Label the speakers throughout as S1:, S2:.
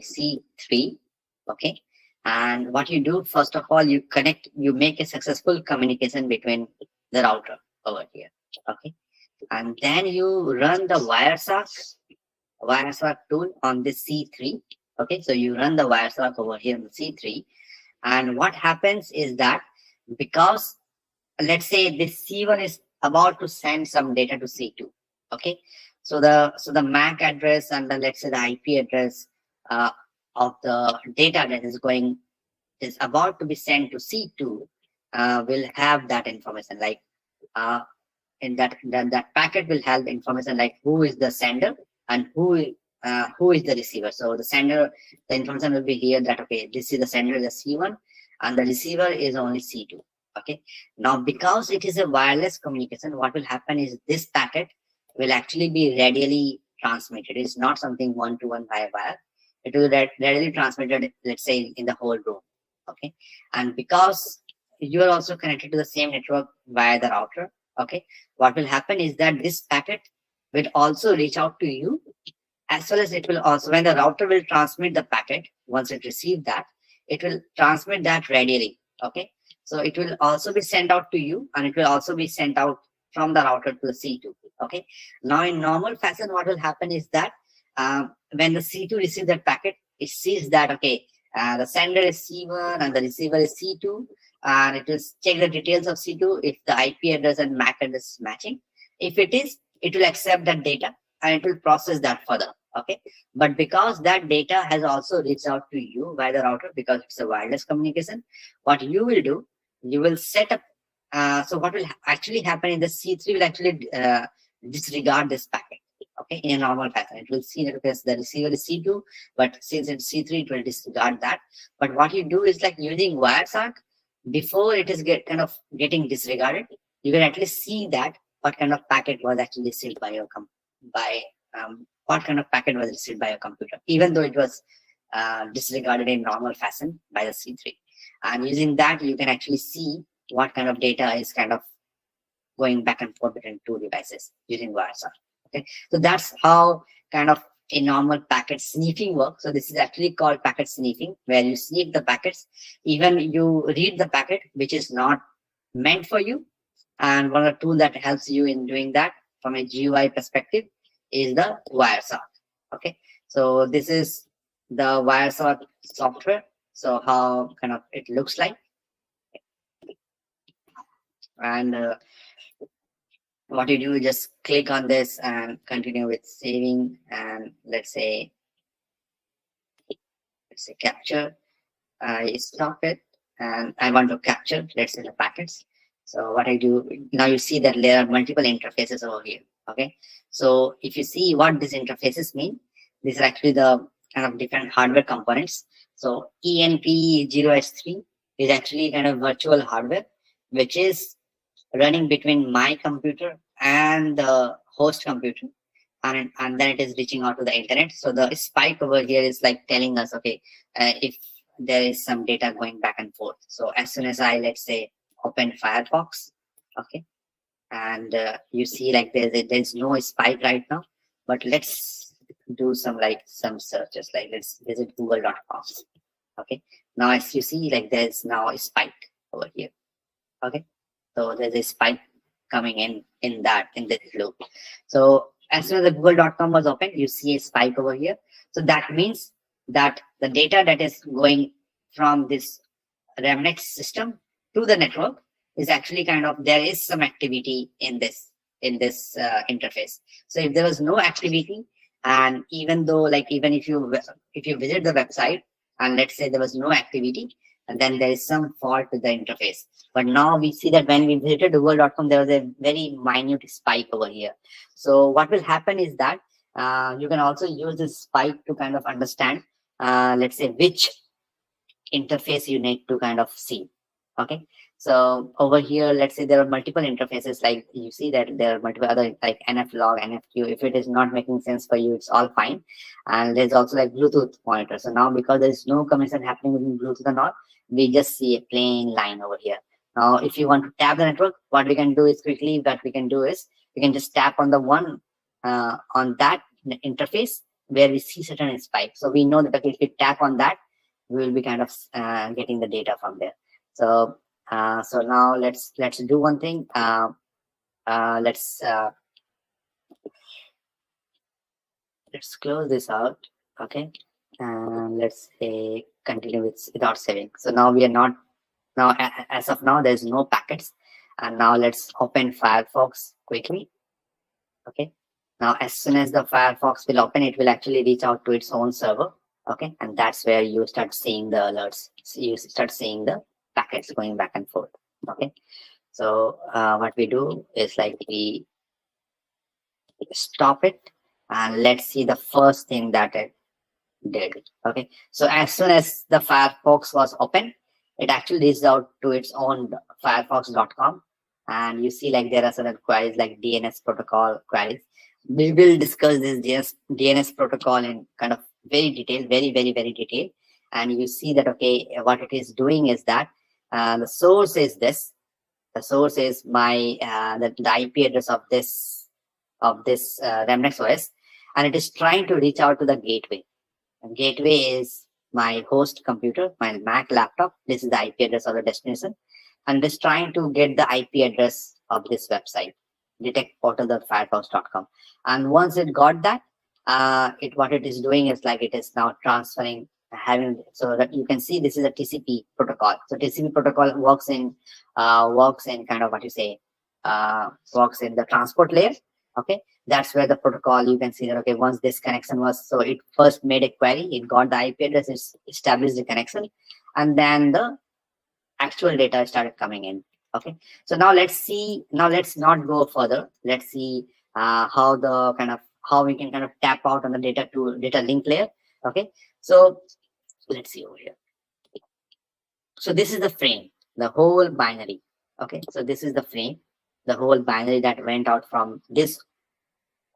S1: C3. Okay. And what you do, first of all, you make a successful communication between the router over here. Okay. And then you run the Wireshark tool on this C3. Okay. So you run the Wireshark over here on the C3. And what happens is that, because let's say this C1 is about to send some data to C2. Okay. So the MAC address and the, let's say, the IP address of the data that is about to be sent to C2 will have that information, like in that packet will have the information like who is the sender and who is the receiver. So the sender, the information will be here that, okay, this is the sender, the C1, and the receiver is only C2. Okay. Now, because it is a wireless communication, what will happen is this packet will actually be radially transmitted. It's not something one-to-one via wire. It will radially transmitted, let's say, in the whole room. Okay. And because you are also connected to the same network via the router, okay, what will happen is that this packet will also reach out to you, as well as it will also, when the router will transmit the packet, once it receives that, it will transmit that radially. Okay. So it will also be sent out to you, and it will also be sent out from the router to the C2. Okay. Now, in normal fashion, what will happen is that when the C2 receives that packet, it sees that, okay, the sender is C1 and the receiver is C2, and it will check the details of C2 if the IP address and MAC address is matching. If it is, it will accept that data and it will process that further. Okay. But because that data has also reached out to you by the router, because it's a wireless communication, what you will do, you will set up, so what will actually happen in the C3 will actually disregard this packet. Okay, in a normal fashion, it will see that because the receiver is C2, but since it's C3, it will disregard that. But what you do is, like, using Wireshark, before it is getting disregarded, you can at least see that what kind of packet was actually received by your what kind of packet was received by your computer, even though it was disregarded in normal fashion by the C3. And using that, you can actually see what kind of data is kind of going back and forth between two devices using Wireshark. Okay, so that's how kind of a normal packet sniffing works. So this is actually called packet sniffing, where you sniff the packets, even you read the packet which is not meant for you. And one of the tools that helps you in doing that from a GUI perspective is the Wireshark. Okay, so this is the Wireshark software. So how kind of it looks like, and what you do, just click on this and continue with saving, and let's say capture. I stop it and I want to capture, let's say, the packets. So what I do now, you see that there are multiple interfaces over here. Okay, so if you see what these interfaces mean, these are actually the kind of different hardware components. So ENP0H3 is actually kind of virtual hardware, which is running between my computer and the host computer, and then it is reaching out to the internet. So the spike over here is like telling us, okay, if there is some data going back and forth. So as soon as I, let's say, open Firefox, okay, and you see like there's no spike right now, but let's do some searches, like let's visit google.com. Okay, now as you see, like there's now a spike over here. Okay, so there's a spike coming in this loop. So as soon as the google.com was open, you see a spike over here. So that means that the data that is going from this Remnex system to the network is actually kind of, there is some activity in this interface. So if there was no activity, and even though, like, even if you visit the website and let's say there was no activity, and then there is some fault with the interface. But now we see that when we visited google.com, there was a very minute spike over here. So what will happen is that you can also use this spike to kind of understand, let's say, which interface you need to kind of see. Okay, so over here, let's say there are multiple interfaces, like you see that there are multiple other, like NFlog, NFQ. If it is not making sense for you, it's all fine. And there's also like Bluetooth monitor. So now, because there's no communication happening between Bluetooth and all, we just see a plain line over here. Now, if you want to tap the network, what we can do is we can just tap on the one on that interface, where we see certain spike. So we know that okay, if we tap on that, we will be kind of getting the data from there. So so now let's do one thing. Let's close this out. Okay, and let's say continue without saving. So now we are not now as of now there's no packets, and now let's open Firefox quickly. Okay, now as soon as the Firefox will open, it will actually reach out to its own server. Okay, and that's where you start seeing the alerts. So you start seeing the packets going back and forth. Okay, so what we do is like we stop it, and let's see the first thing that it did. Okay, so as soon as the Firefox was open, it actually reached out to its own firefox.com, and you see like there are certain queries like DNS protocol queries. We will discuss this DNS protocol in kind of very detail, very detail. And you see that okay, what it is doing is that the source is this. The source is my the IP address of this Remnex OS, and it is trying to reach out to the gateway. And gateway is my host computer, my Mac laptop. This is the IP address of the destination, and it's trying to get the IP address of this website, detectportal.firefox.com. And once it got that, what it is doing is like it is now transferring, so that you can see this is a TCP protocol. So TCP protocol works in kind of what you say, works in the transport layer. Okay, that's where the protocol, you can see that okay, once this connection was, so it first made a query, it got the IP address, it established the connection, and then the actual data started coming in. Okay, so now let's not go further. Let's see how we can kind of tap out on the data link layer. Okay, so let's see over here. So this is the frame, the whole binary. Okay, so this is the frame, the whole binary that went out from this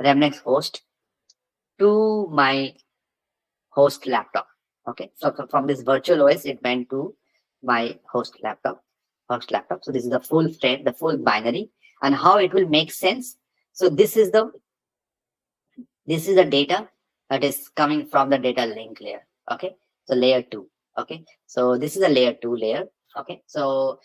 S1: Remnex host to my host laptop. Okay, so from this virtual OS, it went to my host laptop. So this is the full frame, the full binary, and how it will make sense. So this is the data that is coming from the data link layer. Okay, so layer 2. Okay, so this is a layer 2 layer. Okay, so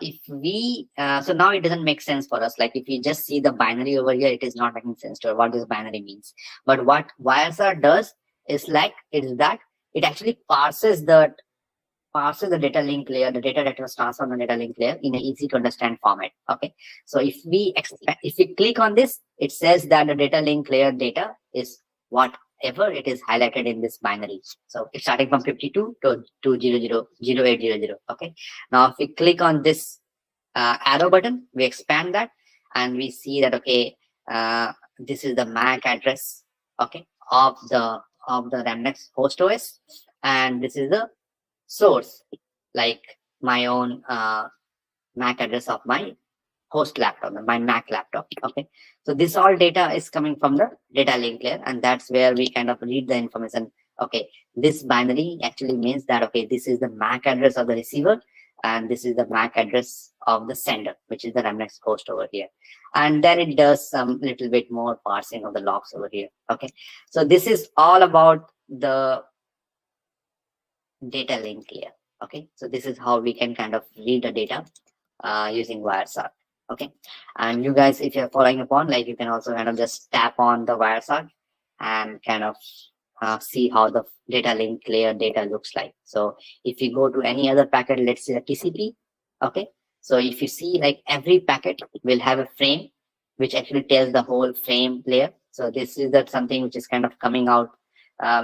S1: if we so now it doesn't make sense for us. Like if you just see the binary over here, it is not making sense to what this binary means. But what Wireshark does is like it actually parses the data link layer, the data that was transferred on the data link layer in an easy to understand format. Okay, so if we click on this, it says that the data link layer data is whatever it is highlighted in this binary. So it's starting from 52 to 0800. Okay, now if we click on this arrow button, we expand that, and we see that okay, this is the MAC address, okay, of the Remnex host OS, and this is the source, like my own MAC address of my host laptop, my Mac laptop. Okay, so this all data is coming from the data link layer, and that's where we kind of read the information. Okay, this binary actually means that okay, this is the MAC address of the receiver, and this is the MAC address of the sender, which is the Remnex host over here. And then it does some little bit more parsing of the logs over here. Okay, so this is all about the data link layer. Okay, so this is how we can kind of read the data using Wireshark. Okay, and you guys, if you're following upon, like you can also kind of just tap on the Wireshark and kind of see how the data link layer data looks like. So if you go to any other packet, let's say the TCP. Okay, so if you see like every packet will have a frame which actually tells the whole frame layer. So this is something which is kind of coming out,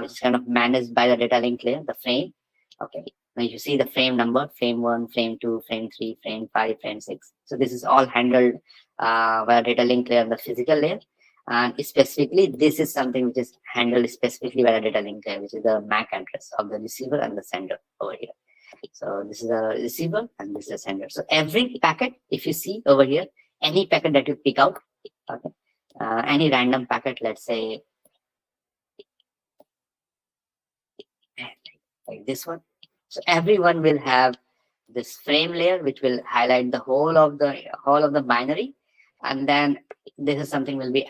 S1: which is kind of managed by the data link layer, the frame. Okay, now you see the frame number, frame 1, frame 2, frame 3, frame 5, frame 6. So this is all handled by data link layer, the physical layer. And specifically, this is something which is handled specifically by the data link layer, which is the MAC address of the receiver and the sender over here. So this is the receiver and this is the sender. So every packet, if you see over here, any packet that you pick out, okay, any random packet, let's say like this one. So everyone will have this frame layer, which will highlight the whole of the binary. And then this is something will be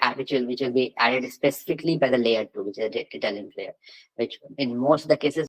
S1: which will be added specifically by the layer 2, which is a data link layer, which in most of the cases